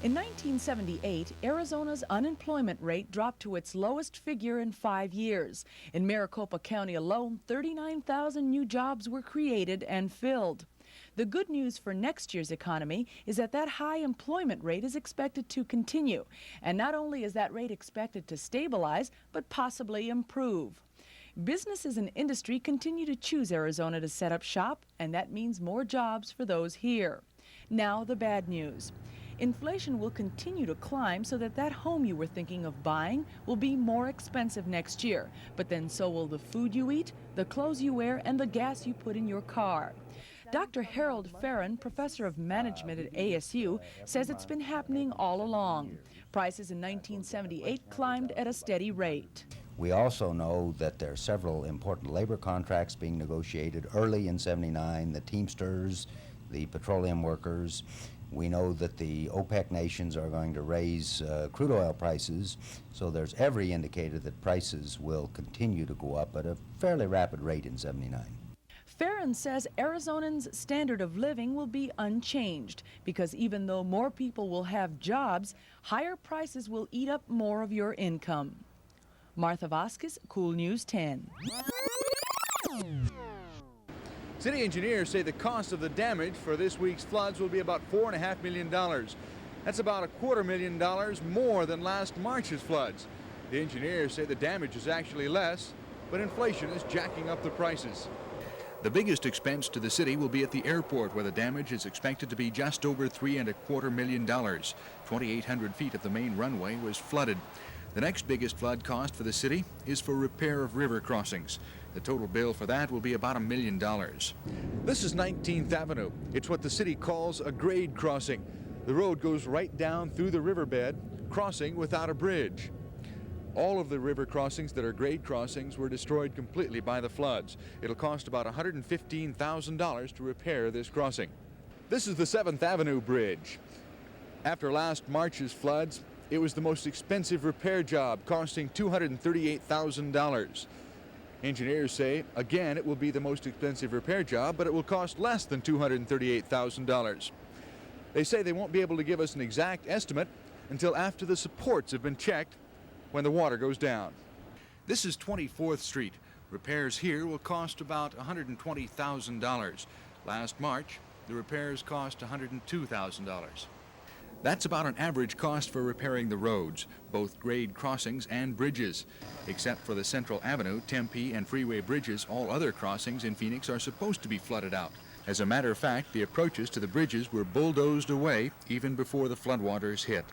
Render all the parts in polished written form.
In 1978, Arizona's unemployment rate dropped to its lowest figure in 5 years. In Maricopa County alone, 39,000 new jobs were created and filled. The good news for next year's economy is that high employment rate is expected to continue. And not only is that rate expected to stabilize, but possibly improve. Businesses and industry continue to choose Arizona to set up shop, and that means more jobs for those here. Now the bad news. Inflation will continue to climb so that home you were thinking of buying will be more expensive next year. But then so will the food you eat, the clothes you wear, and the gas you put in your car. Dr. Harold Farron, professor of management at ASU, says it's been happening all along. Prices in 1978 climbed at a steady rate. We also know that there are several important labor contracts being negotiated early in '79, the Teamsters, the petroleum workers. We know that the OPEC nations are going to raise crude oil prices, so there's every indicator that prices will continue to go up at a fairly rapid rate in '79. Farron says Arizonans' standard of living will be unchanged because even though more people will have jobs, higher prices will eat up more of your income. Martha Vasquez, Cool News 10. City engineers say the cost of the damage for this week's floods will be about $4.5 million. That's about $250,000 more than last March's floods. The engineers say the damage is actually less, but inflation is jacking up the prices. The biggest expense to the city will be at the airport, where the damage is expected to be just over $3.25 million. 2,800 feet of the main runway was flooded. The next biggest flood cost for the city is for repair of river crossings. The total bill for that will be about $1 million. This is 19th Avenue. It's what the city calls a grade crossing. The road goes right down through the riverbed, crossing without a bridge. All of the river crossings that are grade crossings were destroyed completely by the floods. It'll cost about $115,000 to repair this crossing. This is the 7th Avenue Bridge. After last March's floods, it was the most expensive repair job, costing $238,000. Engineers say, again, it will be the most expensive repair job, but it will cost less than $238,000. They say they won't be able to give us an exact estimate until after the supports have been checked when the water goes down. This is 24th Street. Repairs here will cost about $120,000. Last March, the repairs cost $102,000. That's about an average cost for repairing the roads, both grade crossings and bridges. Except for the Central Avenue, Tempe, and Freeway bridges, all other crossings in Phoenix are supposed to be flooded out. As a matter of fact, the approaches to the bridges were bulldozed away even before the floodwaters hit.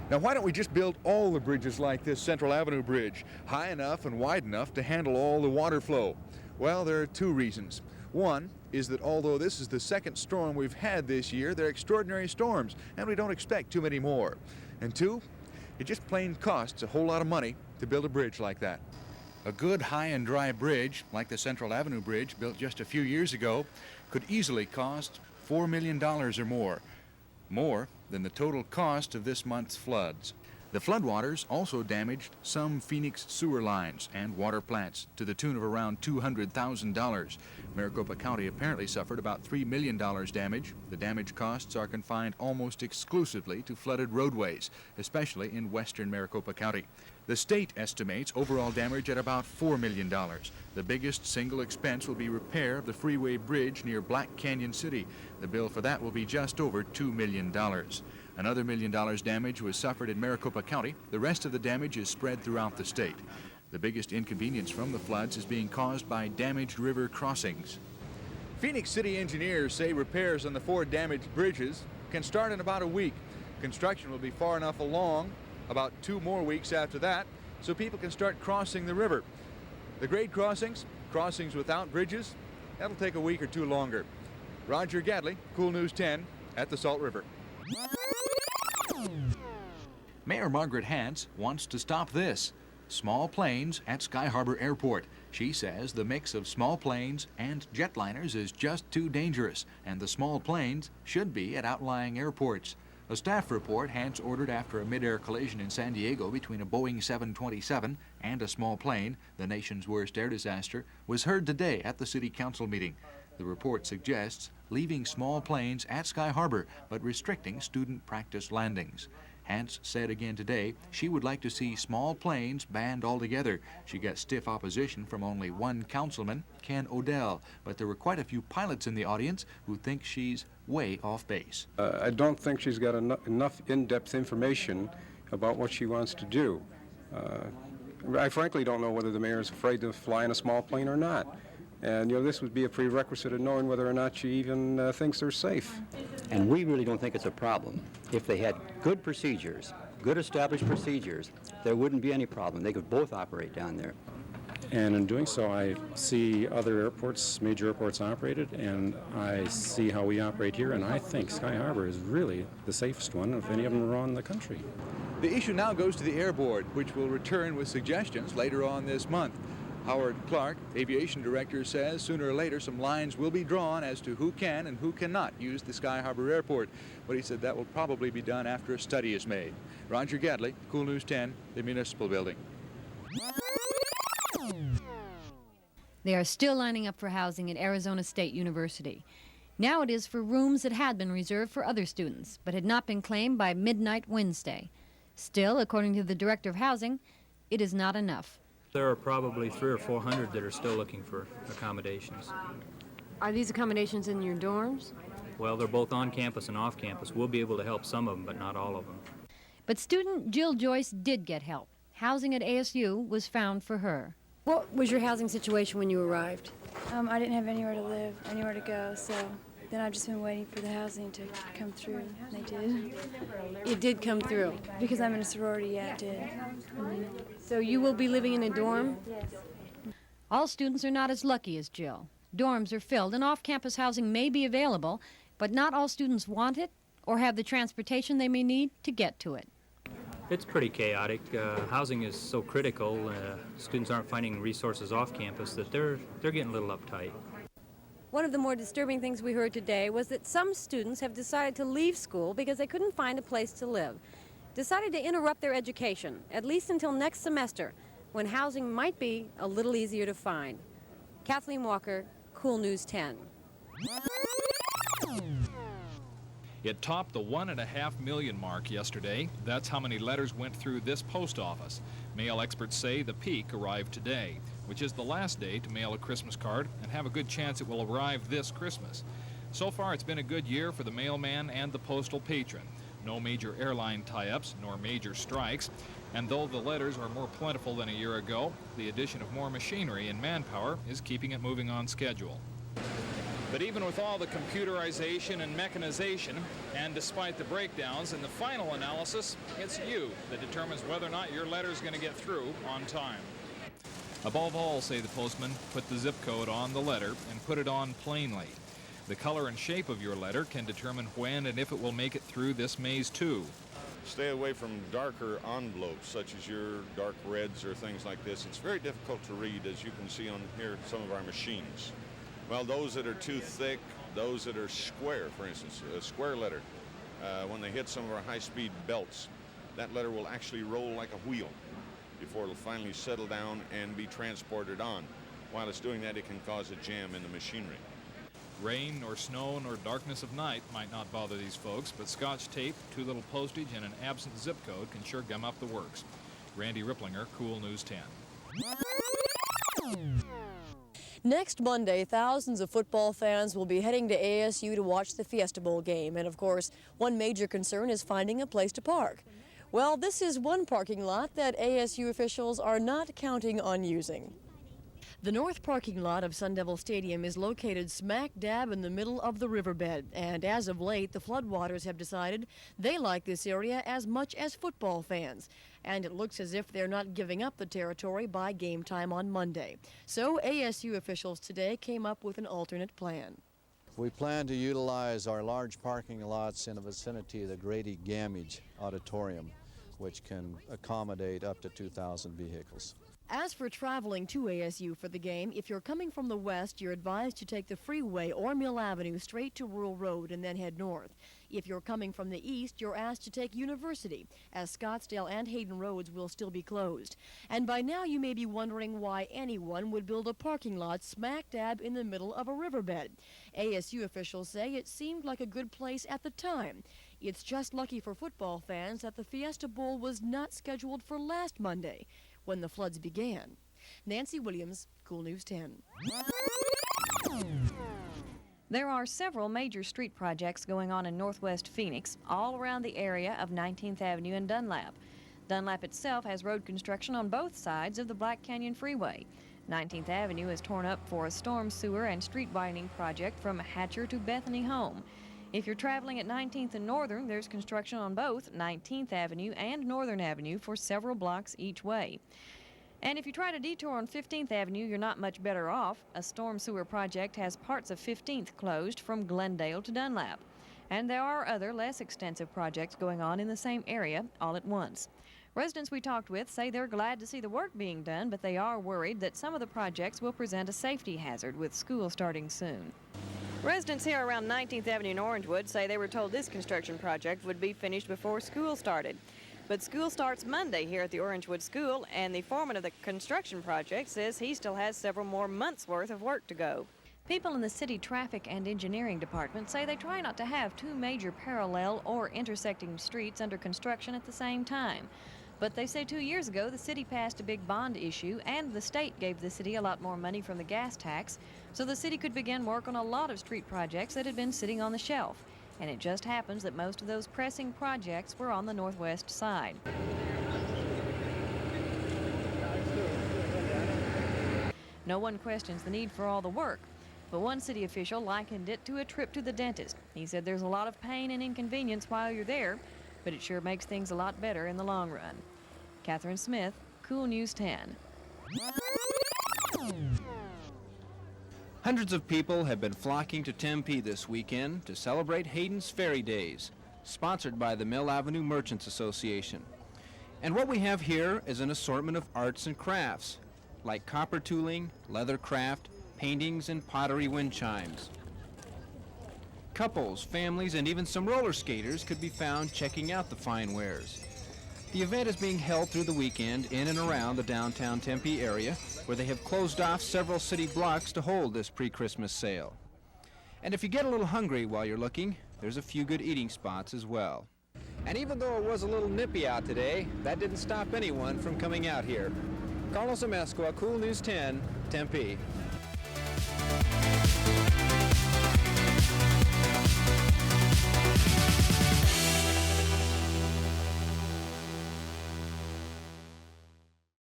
Now, why don't we just build all the bridges like this Central Avenue Bridge, high enough and wide enough to handle all the water flow? Well, there are two reasons. One is that although this is the second storm we've had this year, they're extraordinary storms, and we don't expect too many more. And two, it just plain costs a whole lot of money to build a bridge like that. A good high and dry bridge, like the Central Avenue Bridge built just a few years ago, could easily cost $4 million or more than the total cost of this month's floods. The floodwaters also damaged some Phoenix sewer lines and water plants to the tune of around $200,000. Maricopa County apparently suffered about $3 million damage. The damage costs are confined almost exclusively to flooded roadways, especially in western Maricopa County. The state estimates overall damage at about $4 million. The biggest single expense will be repair of the freeway bridge near Black Canyon City. The bill for that will be just over $2 million. Another $1 million damage was suffered in Maricopa County. The rest of the damage is spread throughout the state. The biggest inconvenience from the floods is being caused by damaged river crossings. Phoenix City engineers say repairs on the 4 damaged bridges can start in about a week. Construction will be far enough along, about 2 more weeks after that, so people can start crossing the river. The grade crossings without bridges, that'll take a week or 2 longer. Roger Gadley, Cool News 10 at the Salt River. Mayor Margaret Hance wants to stop this. Small planes at Sky Harbor Airport. She says the mix of small planes and jetliners is just too dangerous, and the small planes should be at outlying airports. A staff report Hance ordered after a midair collision in San Diego between a Boeing 727 and a small plane, the nation's worst air disaster, was heard today at the city council meeting. The report suggests leaving small planes at Sky Harbor, but restricting student practice landings. Hance said again today she would like to see small planes banned altogether. She got stiff opposition from only one councilman, Ken Odell, but there were quite a few pilots in the audience who think she's way off base. I don't think she's got enough in-depth information about what she wants to do. I frankly don't know whether the mayor is afraid to fly in a small plane or not. And, this would be a prerequisite of knowing whether or not she even thinks they're safe. And we really don't think it's a problem. If they had good procedures, good established procedures, there wouldn't be any problem. They could both operate down there. And in doing so, I see other airports, major airports operated, and I see how we operate here, and I think Sky Harbor is really the safest one if any of them are on the country. The issue now goes to the Air Board, which will return with suggestions later on this month. Howard Clark, aviation director, says sooner or later some lines will be drawn as to who can and who cannot use the Sky Harbor Airport. But he said that will probably be done after a study is made. Roger Gadley, Cool News 10, the Municipal Building. They are still lining up for housing at Arizona State University. Now it is for rooms that had been reserved for other students, but had not been claimed by midnight Wednesday. Still, according to the Director of Housing, it is not enough. There are probably 300 or 400 that are still looking for accommodations. Are these accommodations in your dorms? Well, they're both on campus and off campus. We'll be able to help some of them, but not all of them. But student Jill Joyce did get help. Housing at ASU was found for her. What was your housing situation when you arrived? I didn't have anywhere to live, anywhere to go, so then I've just been waiting for the housing to come through, and they did. It did come through. Because I'm in a sorority, yeah, it did. So you will be living in a dorm? Yes. All students are not as lucky as Jill. Dorms are filled and off-campus housing may be available, but not all students want it or have the transportation they may need to get to it. It's pretty chaotic. Housing is so critical. Students aren't finding resources off campus that they're getting a little uptight. One of the more disturbing things we heard today was that some students have decided to leave school because they couldn't find a place to live. Decided to interrupt their education, at least until next semester, when housing might be a little easier to find. Kathleen Walker, Cool News 10. It topped the 1.5 million mark yesterday. That's how many letters went through this post office. Mail experts say the peak arrived today, which is the last day to mail a Christmas card and have a good chance it will arrive this Christmas. So far, it's been a good year for the mailman and the postal patron. No major airline tie-ups nor major strikes. And though the letters are more plentiful than a year ago, the addition of more machinery and manpower is keeping it moving on schedule. But even with all the computerization and mechanization, and despite the breakdowns, in the final analysis, it's you that determines whether or not your letter is going to get through on time. Above all, say the postman, put the zip code on the letter and put it on plainly. The color and shape of your letter can determine when and if it will make it through this maze too. Stay away from darker envelopes, such as your dark reds or things like this. It's very difficult to read, as you can see on here, some of our machines. Well, those that are too thick, those that are square, for instance, a square letter, when they hit some of our high-speed belts, that letter will actually roll like a wheel before it'll finally settle down and be transported on. While it's doing that, it can cause a jam in the machinery. Rain nor snow nor darkness of night might not bother these folks, but Scotch tape, too little postage, and an absent zip code can sure gum up the works. Randy Ripplinger, Cool News 10. Next Monday, thousands of football fans will be heading to ASU to watch the Fiesta Bowl game. And of course, one major concern is finding a place to park. Well, this is one parking lot that ASU officials are not counting on using. The north parking lot of Sun Devil Stadium is located smack dab in the middle of the riverbed. And as of late, the floodwaters have decided they like this area as much as football fans. And it looks as if they're not giving up the territory by game time on Monday. So ASU officials today came up with an alternate plan. We plan to utilize our large parking lots in the vicinity of the Grady Gamage Auditorium. which can accommodate up to 2,000 vehicles. As for traveling to ASU for the game, if you're coming from the west, you're advised to take the freeway or Mill Avenue straight to Rural Road and then head north. If you're coming from the east, you're asked to take University, as Scottsdale and Hayden roads will still be closed. And by now you may be wondering why anyone would build a parking lot smack dab in the middle of a riverbed. ASU officials say it seemed like a good place at the time. It's just lucky for football fans that the Fiesta Bowl was not scheduled for last Monday, when the floods began. Nancy Williams, Cool News 10. There are several major street projects going on in northwest Phoenix, all around the area of 19th Avenue and Dunlap. Dunlap itself has road construction on both sides of the Black Canyon Freeway. 19th Avenue is torn up for a storm sewer and street widening project from Hatcher to Bethany Home. If you're traveling at 19th and Northern, there's construction on both 19th Avenue and Northern Avenue for several blocks each way. And if you try to detour on 15th Avenue, you're not much better off. A storm sewer project has parts of 15th closed from Glendale to Dunlap. And there are other less extensive projects going on in the same area all at once. Residents we talked with say they're glad to see the work being done, but they are worried that some of the projects will present a safety hazard with school starting soon. Residents here around 19th Avenue and Orangewood say they were told this construction project would be finished before school started. But school starts Monday here at the Orangewood School, and the foreman of the construction project says he still has several more months' worth of work to go. People in the city traffic and engineering department say they try not to have two major parallel or intersecting streets under construction at the same time. But they say 2 years ago the city passed a big bond issue and the state gave the city a lot more money from the gas tax, so the city could begin work on a lot of street projects that had been sitting on the shelf. And it just happens that most of those pressing projects were on the northwest side. No one questions the need for all the work, but one city official likened it to a trip to the dentist. He said there's a lot of pain and inconvenience while you're there, but it sure makes things a lot better in the long run. Catherine Smith, Cool News 10. Hundreds of people have been flocking to Tempe this weekend to celebrate Hayden's Ferry Days, sponsored by the Mill Avenue Merchants Association. And what we have here is an assortment of arts and crafts, like copper tooling, leather craft, paintings, and pottery wind chimes. Couples, families, and even some roller skaters could be found checking out the fine wares. The event is being held through the weekend in and around the downtown Tempe area, where they have closed off several city blocks to hold this pre-Christmas sale. And if you get a little hungry while you're looking, there's a few good eating spots as well. And even though it was a little nippy out today, that didn't stop anyone from coming out here. Carlos Amezcua, Cool News 10, Tempe.